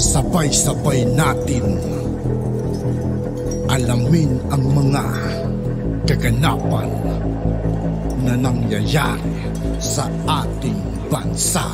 Sabay-sabay natin alamin ang mga kaganapan na nangyayari sa ating bansa.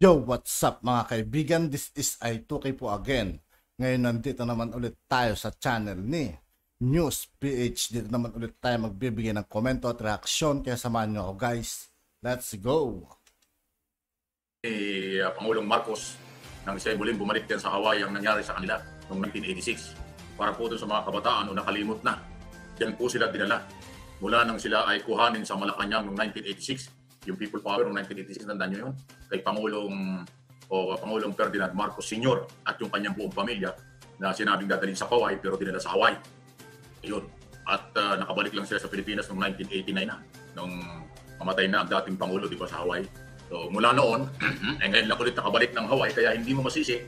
Yo, what's up mga kaibigan? This is I2K po again. Ngayon nandito naman ulit tayo sa channel ni News PH. Dito naman ulit tayo magbibigay ng komento at reaksyon. Kaya samahan nyo ako guys. Let's go! Pangulong Marcos nang siya muling bumalik din sa Hawaii ang nangyari sa kanila noong 1986. Para po doon sa mga kabataan o nakalimot na. Yan po sila dinala. Mula nang sila ay kuhanin sa Malacanang noong 1986. Yung People Power noong 1986, tandaan nyo yun? Kay Pangulong Ferdinand Marcos Sr. at yung kanyang buong pamilya na sinabing dadalhin sa Hawaii pero dinala sa Hawaii. Ayun. At nakabalik lang sila sa Pilipinas noong 1989 na. Nung mamatay na ang dating Pangulo, di ba, sa Hawaii. So mula noon, ngayon lang ulit nakabalik ng Hawaii kaya hindi mo masisi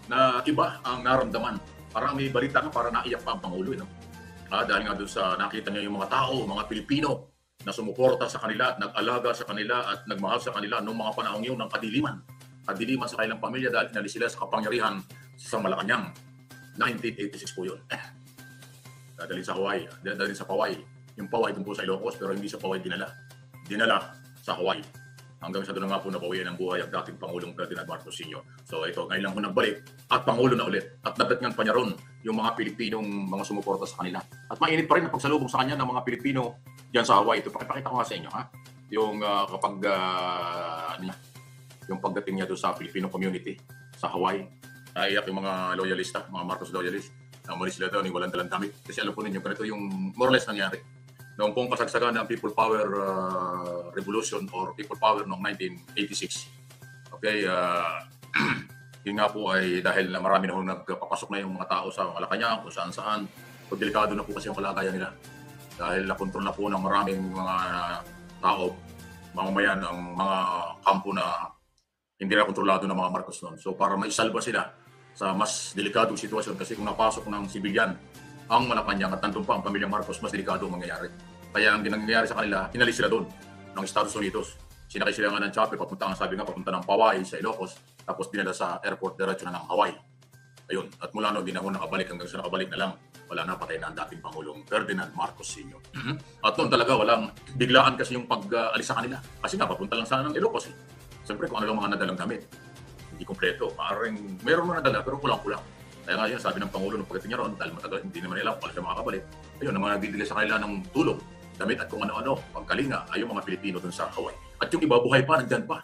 na iba ang naramdaman. Parang may balita nga para naiyak pa ang Pangulo. No? Dahil nga doon sa nakita niya yung mga tao, mga Pilipino na sumuporta sa kanila at nag-alaga sa kanila at nagmahal sa kanila noong mga panahong yun ng kadiliman. Kadiliman sa kanilang pamilya dahil inalis sila sa kapangyarihan sa Malacanang. 1986 po yun. Dadalhin sa Hawaii, dadalhin sa Hawaii. Yung Hawaii dun po sa Ilocos pero hindi sa Hawaii dinala sa Hawaii. Hanggang sa doon nga po nabawian ang buhay ang dating Pangulong Ferdinand Marcos Sr. So ito, ngayon lang po nagbalik at Pangulo na ulit. At nadatngan pa niya ron yung mga Pilipinong mga sumuporta sa kanila. At mainit pa rin ang pagsalubong sa kanya ng mga Pilipino diyan sa Hawaii. Ito, pakipakita ko nga sa inyo, ha? Yung kapag, yung pagdating niya doon sa Filipino community sa Hawaii. Naiyak yung mga loyalista, mga Marcos loyalist. Umalis sila doon, walang dalang damit. Kasi alam po ninyo, ganito yung more or less nangyari. Noong pong kasagsagan ng People Power Revolution or People Power noong 1986. Okay, yun nga po ay dahil marami na nagpapasok na yung mga tao sa Malacanang kung saan-saan. So, delikado na po kasi yung kalagayan nila. Dahil nakontrol na po ng maraming mga tao, mamamayan ang mga kampo na hindi na kontrolado ng mga Marcos noon. So para maisalba sila sa mas delikadong sitwasyon kasi kung napasok ng sibilyan ang Malacanang at nandun pa ang pamilyang Marcos, mas delikado ang mangyayari. Kaya ang nangyayari sa kanila, inalis sila doon ng Estados Unidos. Sinakay sila nga ng chopper, papunta ng Hawaii sa Ilocos, tapos dinala sa airport diretso na ng Hawaii. Ayun, at mula noon, di na nakabalik hanggang sa nakabalik na lang. Wala na, patay na ang dating Pangulong Ferdinand Marcos Sr. At noon talaga walang biglaan kasi yung pag-alis sa kanila. Kasi nga, papunta lang sana ng Ilocos. Siyempre kung ano lang mga nadalang damit, hindi kompleto. Maaaring meron mga nadala pero kulang-kulang. Kaya nga yun, sabi ng Pangulo nung pagdating niya roon, dahil matagal, hindi naman nila kung siya makakabalik. Ayun, ang mga nagbibigay sa kanila ng tulong, damit at kung ano-ano, pagkalinga ay yung mga Pilipino dun sa Hawaii. At yung iba, buhay pa, nandyan pa.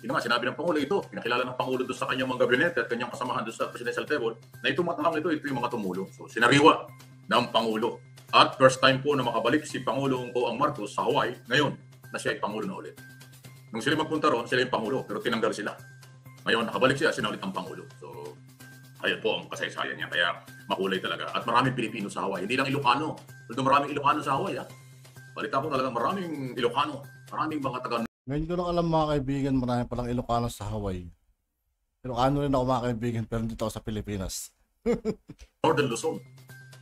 Yun nga, sinabi ng Pangulo ito, pinakilala ng Pangulo doon sa kanyang mga gabinete at kanyang kasamahan doon sa presidential table na itong matahang ito yung mga tumulong. So, sinariwa ng Pangulo. At first time po na makabalik si Pangulong Boang Marcos sa Hawaii, ngayon na siya ay Pangulo na ulit. Nung sila magpunta roon, sila yung Pangulo, pero tinanggal sila. Ngayon, nakabalik siya, sila ulit ang Pangulo. So, ayun po ang kasaysayan niya. Kaya makulay talaga. At maraming Pilipino sa Hawaii. Hindi lang Ilocano. Although maraming Ilocano sa Hawaii, balita ko talaga maraming Ilocano. Maraming mga taga. Ngayon ko lang alam mga kaibigan, marami palang Ilocano sa Hawaii. Ilocano rin ako mga kaibigan, pero dito ako sa Pilipinas. Northern Luzon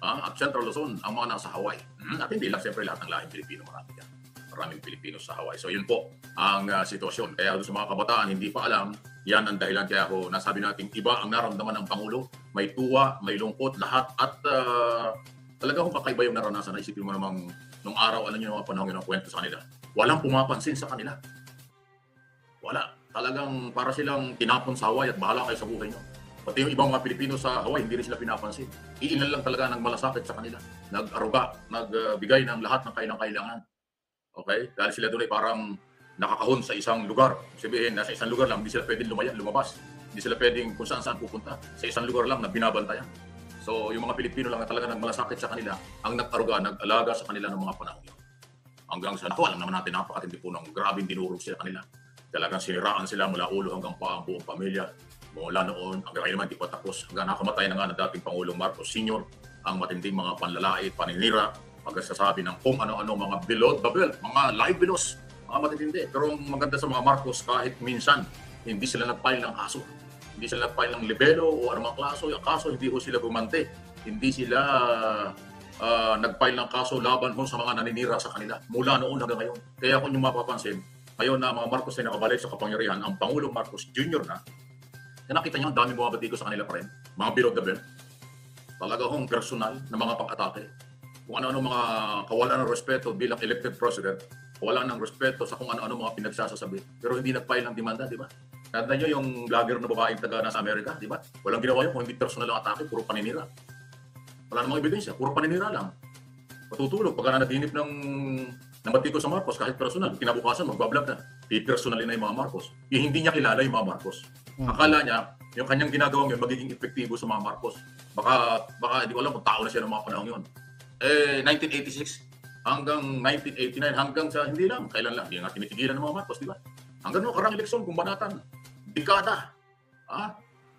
at Central Luzon ang mga nasa Hawaii. At hindi lang siyempre lahat ng lahing Pilipino marami yan. Maraming Pilipino sa Hawaii. So yun po ang sitwasyon. Kaya sa mga kabataan hindi pa alam, yan ang dahilan kaya ako nasabi natin iba ang naramdaman ng Pangulo. May tuwa, may lungkot, lahat. At talagang kakaiba yung naranasan. Naisipin mo namang nung araw, alam nyo yung mga panahon yung kwento sa kanila. Walang pumapansin sa kanila. Wala. Talagang para silang tinapon sa Hawaii at bahala kayo sa buhay nyo. Pati yung ibang mga Pilipino sa Hawaii, hindi rin sila pinapansin. Iilan lang talaga ng malasakit sa kanila. Nag-aruga, nagbigay ng lahat ng kailangan. Okay? Dahil sila doon ay parang nakakahon sa isang lugar. Sabihin, nasa isang lugar lang, hindi sila pwedeng lumabas. Hindi sila pwedeng kung saan pupunta. Sa isang lugar lang na binabantayan. So, yung mga Pilipino lang na talaga nagmalasakit sa kanila, ang nag-aruga, nag-alaga sa kanila ng mga panahon yun. Hanggang sa alam naman natin, napakatindi po ng grabing dinurog sila kanila. Talagang siniraan sila mula ulo hanggang paa ang buong pamilya. Mula noon, hanggang ngayon naman, di pa tapos. Hanggang nakamatay na nga ng dating Pangulong Marcos Sr. ang matinding mga panlalait, paninira, pagsasabi ng kung ano-ano mga babel, mga live bilos, mga matitindi. Pero ang maganda sa mga Marcos, kahit minsan, hindi sila nag-file ng kaso. Hindi sila nag-file ng libelo o anumang kaso, hindi ho sila gumante. Hindi sila nag-file ng kaso laban ho sa mga naninira sa kanila mula noon hanggang ngayon. Kaya kung yung mapapansin, ngayon na mga Marcos ay nakabalik sa kapangyarihan, ang Pangulong Marcos Jr. na nakita niyo ang daming bumabati ko sa kanila pa rin, mga below the belt. Talaga hong personal na mga pag-atake. Kung ano-ano mga kawalan ng respeto bilang elected president, wala ng respeto sa kung ano-ano mga pinagsasasabi. Pero hindi nag-file ng demanda, di ba? Tanda nyo yung vlogger na babaeng taga nasa Amerika, di ba? Walang ginawa yun kung hindi personal ang atake, puro paninira. Wala namang ebidensya, puro paninira lang. Matutulog, pagka nanaginip ng batiko sa Marcos, kahit personal, kinabukasan, magbablog na. I-personalin na yung mga Marcos. Hindi niya kilala yung mga Marcos. Akala niya, yung kanyang ginagawang yun, magiging epektibo sa mga Marcos. Baka hindi ko alam kung tao na siya ng mga panahon yun. 1986 hanggang 1989, hanggang sa hindi lang, kailan lang, hindi nga tinitigilan ng mga Marcos, di ba? Hanggang noong karang eleksyon, kumbanatan, dekada,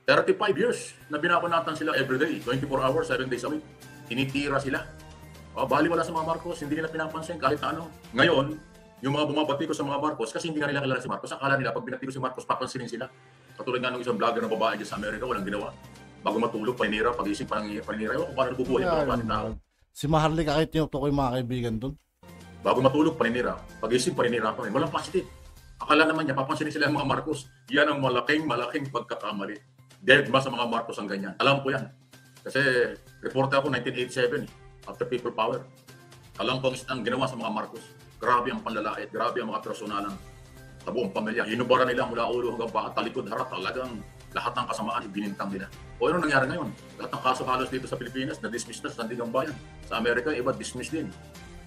35 years na binabanatan sila everyday, 24 hours, 7 days a week. Tinitira sila. Baliwala sa mga Marcos, hindi nila pinapansin kahit ano. Ngayon, yung mga bumabati ko sa mga Marcos, kasi hindi nga nila kilala si Marcos, akala nila pag binati ko si Marcos, papansinin sila. Katulad nga ng isang vlogger na babae dyan sa Amerika, walang ginawa. Bago matulog, paninira, pag-isip, paninira. Kung paano nabubuhay ito, paano. Si Maharlika kahit tinutukoy mga kaibigan doon. Bago matulog, paninira. Pag-isip, paninira pa rin. Walang positive. Akala naman niya, papansinin sila ng mga Marcos. Yan ang malaking pagkakamali. Dead ba sa mga Marcos ang ganyan? Alam ko yan. Kasi reporter ako 1987, after people power. Alam ko ang ginawa sa mga Marcos. Grabe ang panlalait, grabe ang mga personalan sa buong pamilya. Hinubara nila mula ulo hanggang paa, talikod, harap, talagang lahat ng kasamaan ibinintang nila. O ano nangyari ngayon? Lahat ng kaso halos dito sa Pilipinas, na-dismiss na sa Sandigang Bayan. Sa Amerika, iba dismiss din.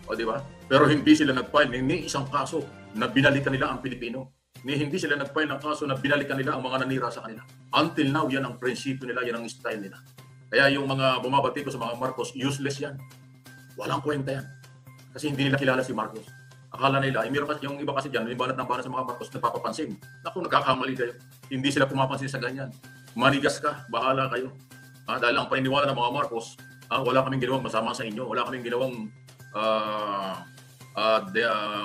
O di ba? Pero hindi sila nag-file ni isang kaso na binalikan nila ang Pilipino. Hindi sila nag-file ng kaso na binalikan nila ang mga nanira sa kanila. Until now, yan ang prinsipyo nila, yan ang style nila. Kaya yung mga bumabati ko sa mga Marcos, useless yan. Walang kwenta yan. Kasi hindi nila kilala si Marcos. Akala nila, yung iba kasi dyan, yung banat ng banat sa mga Marcos, nagpapapansin. Naku, nagkakamali kayo. Hindi sila pumapansin sa ganyan. Manigas ka, bahala kayo. Dahil ang paniniwala ng mga Marcos, wala kaming ginawang masama sa inyo, wala kaming ginawang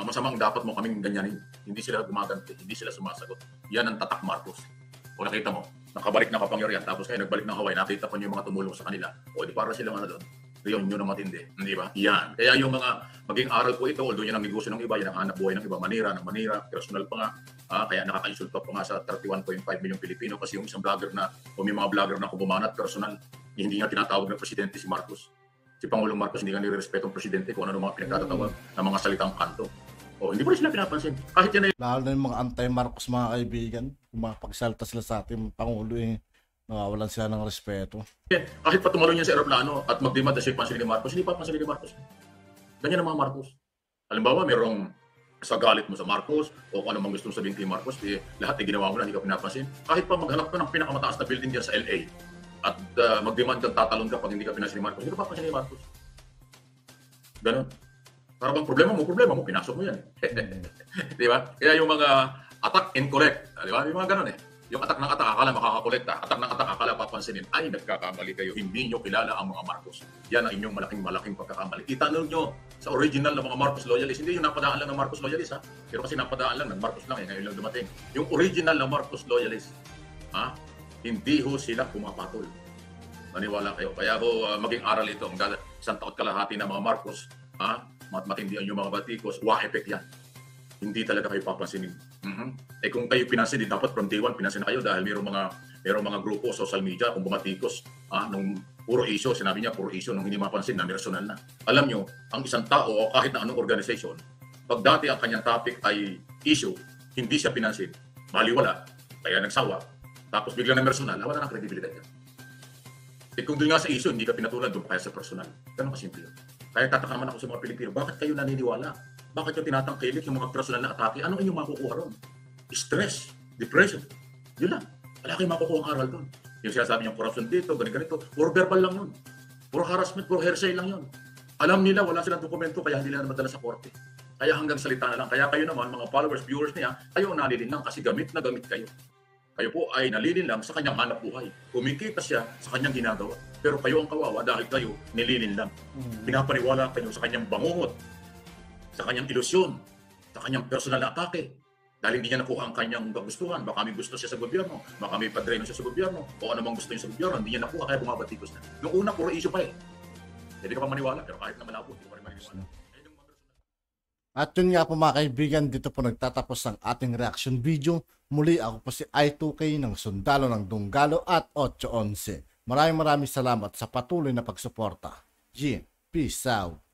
masamang dapat mo kaming ganyanin. Hindi sila gumaganti, hindi sila sumasagot. Yan ang tatak Marcos. O nakita mo, nakabalik na kapangyarihan, tapos kayo nagbalik ng Hawaii, nakita pa niyo yung mga tumulong sa kanila. O di para silang doon. Yun ang matindi, di ba? Yan. Kaya yung mga maging aral po ito, although yan ang negosyo ng iba, yan ang hanap buhay ng iba, manira, personal pa nga, kaya nakaka-insulto pa nga sa 31.5 milyong Pilipino kasi yung isang vlogger na, o may mga vlogger na kubumanat personal, hindi nga tinatawag ng presidente si Marcos. Si Pangulong Marcos hindi nga nire-respeto ang presidente kung ano mga pinagtatatawag ng mga salitang kanto. O hindi pa rin sila pinapansin. Kahit yan ay... Lalo na yung mga anti-Marcos mga kaibigan, kung makapagsalta sila sa ating Pangulo nawawalan sila ng respeto. Kahit pa tumalo niya sa aeroplano at mag-demand na siya pansinin ni Marcos, hindi pa pansinin ni Marcos. Ganyan ang mga Marcos. Halimbawa, merong sa galit mo sa Marcos o kung ano mang gusto sabihin kay Marcos, lahat ay ginawa mo na, hindi ka pinapansin. Kahit pa maghanap ka ng pinakamataas na building dyan sa LA at mag-demand kang tatalon ka pag hindi ka pinapansin ni Marcos, hindi ka papansin ni Marcos. Ganon. Para bang problema mo, pinasok mo yan. Di ba? Kaya yung mga attack incorrect, di ba? Yung mga ganon Yung attack ng attack, akala makakakolekta. Attack ng attack, akala papansinin. Ay, nagkakamali kayo. Hindi nyo kilala ang mga Marcos. Yan ang inyong malaking pagkakamali. Itanong nyo sa original ng mga Marcos loyalists. Hindi yung napadaan lang ng Marcos loyalists, Pero kasi napadaan lang ng Marcos lang, ngayon lang dumating. Yung original ng Marcos loyalists, hindi ho sila pumapatol. Maniwala kayo. Kaya ho, maging aral ito. Isang taot kalahati ng mga Marcos, matindihan yung mga batikos, effect yan. Hindi talaga kayo papansinin. Kung kayo pinansin, dapat from day one pinansin na kayo dahil mayroong mga grupo social media kung bumatikos nung puro issue, sinabi niya puro issue nung hindi mapansin na personal na. Alam nyo, ang isang tao o kahit na anong organization, pag dati ang kanyang topic ay issue, hindi siya pinansin, maliwala, kaya nagsawa, tapos biglang na personal, wala na credibility yan. Kung doon nga sa issue, hindi ka pinatulan, doon pa kaya sa personal. Ganun kasimple yun. Kaya tataka naman ako sa mga Pilipino, bakit kayo naniniwala? Bakit yung tinatangkilik yung mga personal na atake? Anong inyong makukuha ron? Stress, depression. Yun lang. Wala kayong makukuha ang aral doon. Yung sinasabi niyong corruption dito, ganito. Puro verbal lang yun. Puro harassment, puro hearsay lang yun. Alam nila, wala silang dokumento, kaya hindi nila madala sa korte. Kaya hanggang salita na lang. Kaya kayo naman, mga followers, viewers niya, kayo nalilin lang kasi gamit na gamit kayo. Kayo po ay nalilin lang sa kanyang hanap buhay. Kumikita siya sa kanyang ginagawa. Pero kayo ang kawawa dahil kayo nililin lang. Pinapaniwala kayo sa kanyang bangungot, sa kanyang ilusyon, sa kanyang personal na atake. Dahil hindi niya nakuha ang kanyang kagustuhan. Baka may gusto siya sa gobyerno, baka may padreno siya sa gobyerno, o anumang gusto niya sa gobyerno, hindi niya nakuha, kaya bumabatikos na. Noong una, puro issue pa eh. Hindi ka pa maniwala, pero kahit na malabo, hindi ka pa rin maniwala. At yun nga po mga kaibigan, dito po nagtatapos ang ating reaction video. Muli ako po si I2K ng Sundalo ng Dunggalo at 811. Maraming salamat sa patuloy na pagsuporta. G, peace out.